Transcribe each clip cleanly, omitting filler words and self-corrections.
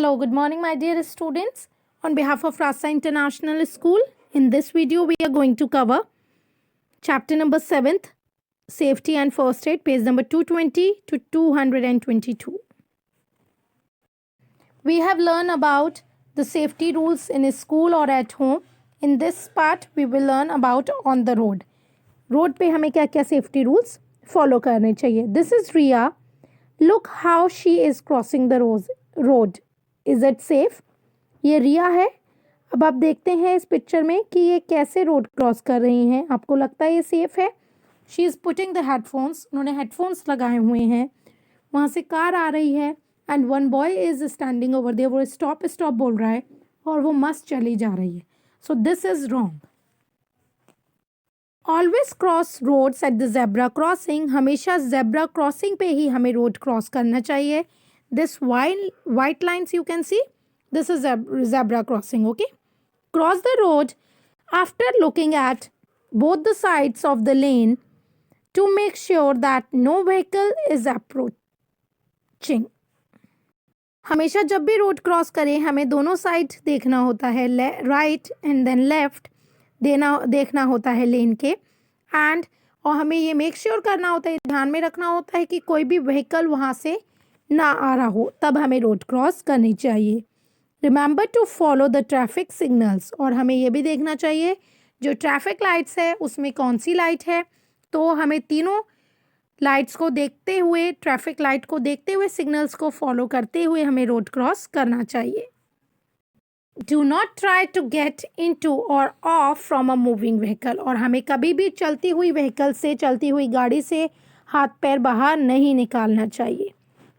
Hello, good morning, my dear students. On behalf of Rasa International School, in this video, we are going to cover chapter number 7th, Safety and First Aid, page number 220 to 222. We have learned about the safety rules in a school or at home. In this part, we will learn about on the road. Road पे हमें क्या क्या safety rules follow करने चाहिए. This is Riya. Look how she is crossing the road. Is it safe? ये रिया है. अब आप देखते हैं इस पिक्चर में कि ये कैसे रोड क्रॉस कर रही हैं. आपको लगता है ये सेफ है? She is putting the headphones. उन्होंने हेडफोन्स लगाए हुए हैं. वहाँ से कार आ रही है and one boy is standing over there. वो स्टॉप स्टॉप बोल रहा है और वो मस्त चली जा रही है. So this is wrong. Always cross roads at the zebra crossing. हमेशा जेब्रा क्रॉसिंग पे ही हमें रोड क्रॉस करना चाहिए. This white lines you can see, this is zebra crossing. Okay, cross the road after looking at both the sides of the lane to make sure that no vehicle is approaching. हमेशा जब भी road cross करें हमें दोनों side देखना होता है, right and then left देखना होता है लेन के. और हमें ये मेक श्योर करना होता है, ध्यान में रखना होता है कि कोई भी व्हीकल वहाँ से ना आ रहा हो, तब हमें रोड क्रॉस करनी चाहिए. Remember to follow the traffic signals. और हमें ये भी देखना चाहिए जो ट्रैफिक लाइट्स है उसमें कौन सी लाइट है. तो हमें तीनों लाइट्स को देखते हुए, ट्रैफिक लाइट को देखते हुए, सिग्नल्स को फॉलो करते हुए हमें रोड क्रॉस करना चाहिए. Do not try to get into or off from a moving vehicle. और हमें कभी भी चलती हुई व्हीकल से, चलती हुई गाड़ी से हाथ पैर बाहर नहीं निकालना चाहिए.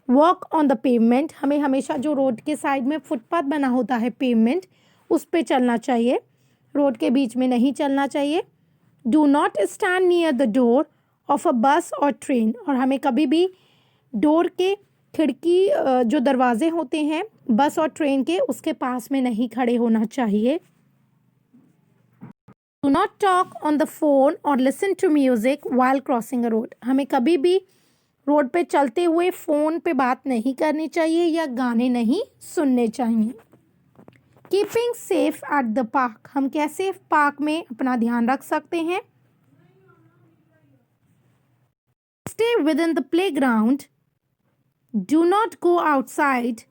Walk on the pavement. हमें हमेशा जो रोड के साइड में फुटपाथ बना होता है, पेवमेंट, उस पे चलना चाहिए. रोड के बीच में नहीं चलना चाहिए. Do not stand near the door of a bus or train. और हमें कभी भी डोर के, खिड़की, जो दरवाजे होते हैं बस और ट्रेन के, उसके पास में नहीं खड़े होना चाहिए. Do not talk on the phone और listen to music while crossing a road. हमें कभी भी रोड पे चलते हुए फ़ोन पे बात नहीं करनी चाहिए या गाने नहीं सुनने चाहिए. Keeping safe at the park. हम कैसे पार्क में अपना ध्यान रख सकते हैं? Stay with in the play ground. Do not go outside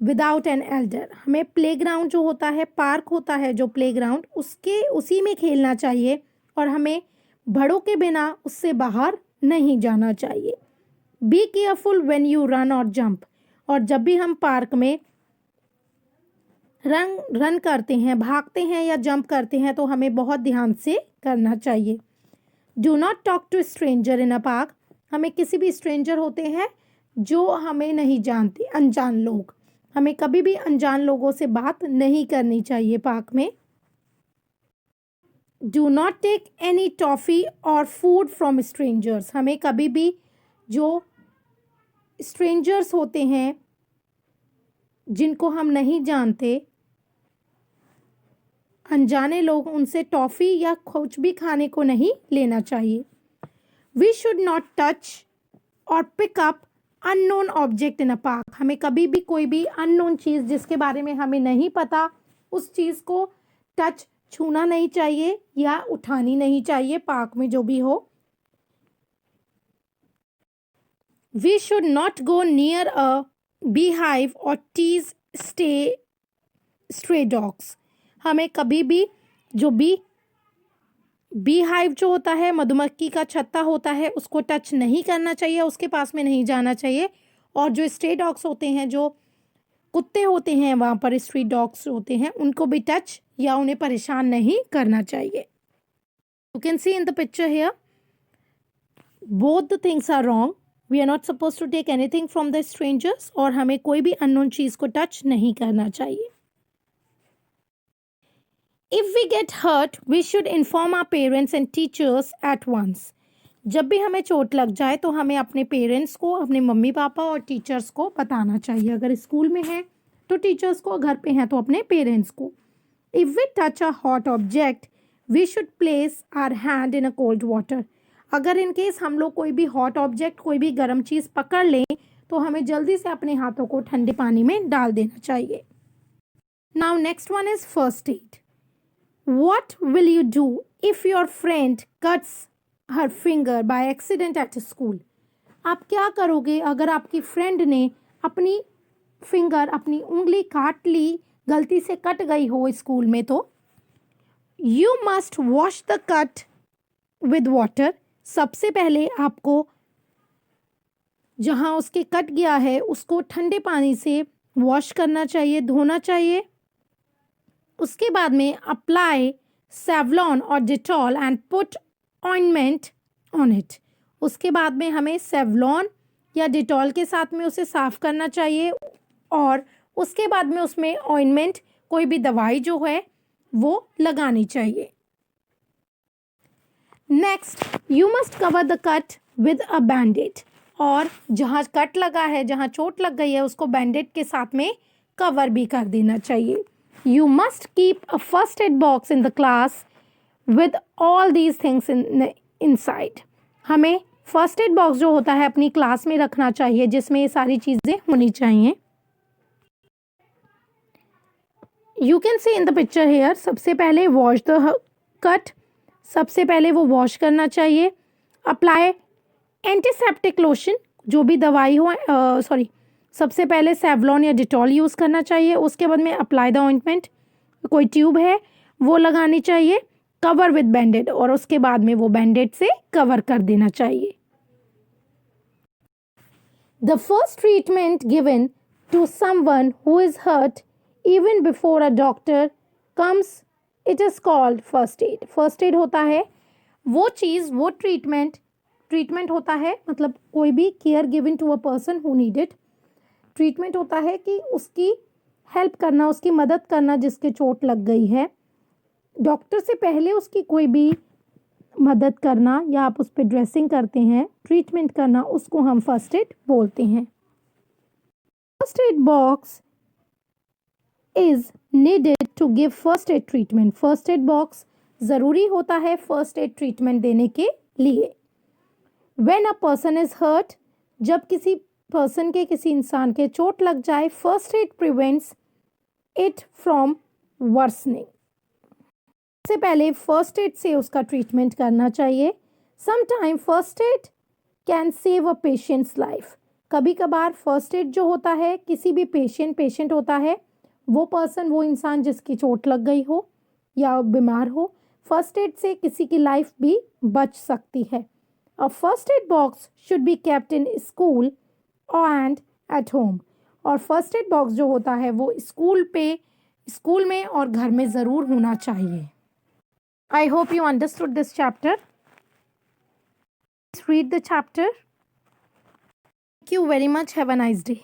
without an elder. हमें प्ले ग्राउंड जो होता है, पार्क होता है जो प्ले ग्राउंड, उसी में खेलना चाहिए और हमें बड़ों के बिना उससे बाहर नहीं जाना चाहिए. Be careful when you run और जंप. और जब भी हम पार्क में रन करते हैं, भागते हैं या जंप करते हैं, तो हमें बहुत ध्यान से करना चाहिए. Do not talk to stranger in a park. हमें किसी भी स्ट्रेंजर होते हैं जो हमें नहीं जानते, अनजान लोग, हमें कभी भी अनजान लोगों से बात नहीं करनी चाहिए पार्क में. Do not take any toffee or food from strangers. हमें कभी भी जो स्ट्रेंजर्स होते हैं जिनको हम नहीं जानते, अनजाने लोग, उनसे टॉफ़ी या कुछ भी खाने को नहीं लेना चाहिए. We should not touch or pick up unknown object in a park. हमें कभी भी कोई भी अननोन चीज़ जिसके बारे में हमें नहीं पता, उस चीज़ को टच, छूना नहीं चाहिए या उठानी नहीं चाहिए पार्क में जो भी हो. We should not go near a beehive or tease stray dogs. हमें कभी भी जो बीहाइव जो होता है, मधुमक्खी का छत्ता होता है, उसको टच नहीं करना चाहिए, उसके पास में नहीं जाना चाहिए. और जो स्ट्रे डॉग्स होते हैं, जो कुत्ते होते हैं वहाँ पर, स्ट्रीट डॉग्स होते हैं, उनको भी टच या उन्हें परेशान नहीं करना चाहिए. You can see in the picture here, both the things are wrong. We are not suppose to take anything from the strangers और हमें कोई भी अननोन चीज़ को टच नहीं करना चाहिए. If we get hurt, we should inform our parents and teachers at once. जब भी हमें चोट लग जाए तो हमें अपने पेरेंट्स को, अपने मम्मी पापा और टीचर्स को बताना चाहिए. अगर स्कूल में है तो टीचर्स को, घर पे हैं तो अपने पेरेंट्स को. If we touch a hot object, we should place our hand in a cold water. अगर इन केस हम लोग कोई भी हॉट ऑब्जेक्ट, कोई भी गर्म चीज़ पकड़ लें तो हमें जल्दी से अपने हाथों को ठंडे पानी में डाल देना चाहिए. Now next one is first aid. What will you do if your friend cuts her finger by accident at school? आप क्या करोगे अगर आपकी फ्रेंड ने अपनी फिंगर, अपनी उंगली काट ली, गलती से कट गई हो स्कूल में? तो you must wash the cut with water. सबसे पहले आपको जहाँ उसके कट गया है उसको ठंडे पानी से वॉश करना चाहिए, धोना चाहिए. उसके बाद में अप्लाई सेवलॉन और Dettol and put ointment on it. उसके बाद में हमें सेवलॉन या डिटॉल के साथ में उसे साफ करना चाहिए और उसके बाद में उसमें ऑइंटमेंट, कोई भी दवाई जो है वो लगानी चाहिए. Next, you must cover the cut with a bandaid. और जहाँ कट लगा है, जहाँ चोट लग गई है, उसको बैंडेड के साथ में कवर भी कर देना चाहिए. You must keep a first aid box in the class with all these things inside. हमें फर्स्ट एड बॉक्स जो होता है अपनी क्लास में रखना चाहिए, जिसमें ये सारी चीज़ें होनी चाहिए. You can see in the picture here. सबसे पहले वॉश द कट. सबसे पहले वो वॉश करना चाहिए. अप्लाई एंटीसेप्टिक लोशन, जो भी दवाई हो, सबसे पहले सेवलॉन या डिटॉल यूज़ करना चाहिए. उसके बाद में अप्लाई द ऑइंटमेंट, कोई ट्यूब है वो लगानी चाहिए. कवर विद बैंडेड, और उसके बाद में वो बैंडेड से कवर कर देना चाहिए. The first treatment given to someone who is hurt even before a doctor comes, it is called first aid. First aid होता है वो चीज़, वो ट्रीटमेंट होता है, मतलब कोई भी care given to a person who need it. Treatment होता है कि उसकी हेल्प करना, उसकी मदद करना जिसके चोट लग गई है. डॉक्टर से पहले उसकी कोई भी मदद करना, या आप उस पर ड्रेसिंग करते हैं, ट्रीटमेंट करना, उसको हम फर्स्ट एड बोलते हैं. First aid box is needed to give first aid treatment. First aid box ज़रूरी होता है फर्स्ट एड ट्रीटमेंट देने के लिए. When a person is hurt, जब किसी पर्सन के, किसी इंसान के चोट लग जाए, first aid prevents it from worsening. सबसे पहले फर्स्ट एड से उसका ट्रीटमेंट करना चाहिए. Sometime first aid can save a patients life. कभी कभार फर्स्ट एड जो होता है, किसी भी पेशेंट होता है, वो पर्सन, वो इंसान जिसकी चोट लग गई हो या बीमार हो, फर्स्ट एड से किसी की लाइफ भी बच सकती है. A first aid box should be kept in school and at home. और फर्स्ट एड बॉक्स जो होता है वो स्कूल में और घर में ज़रूर होना चाहिए. I hope you understood this chapter. Read the chapter. Thank you very much. Have a nice day.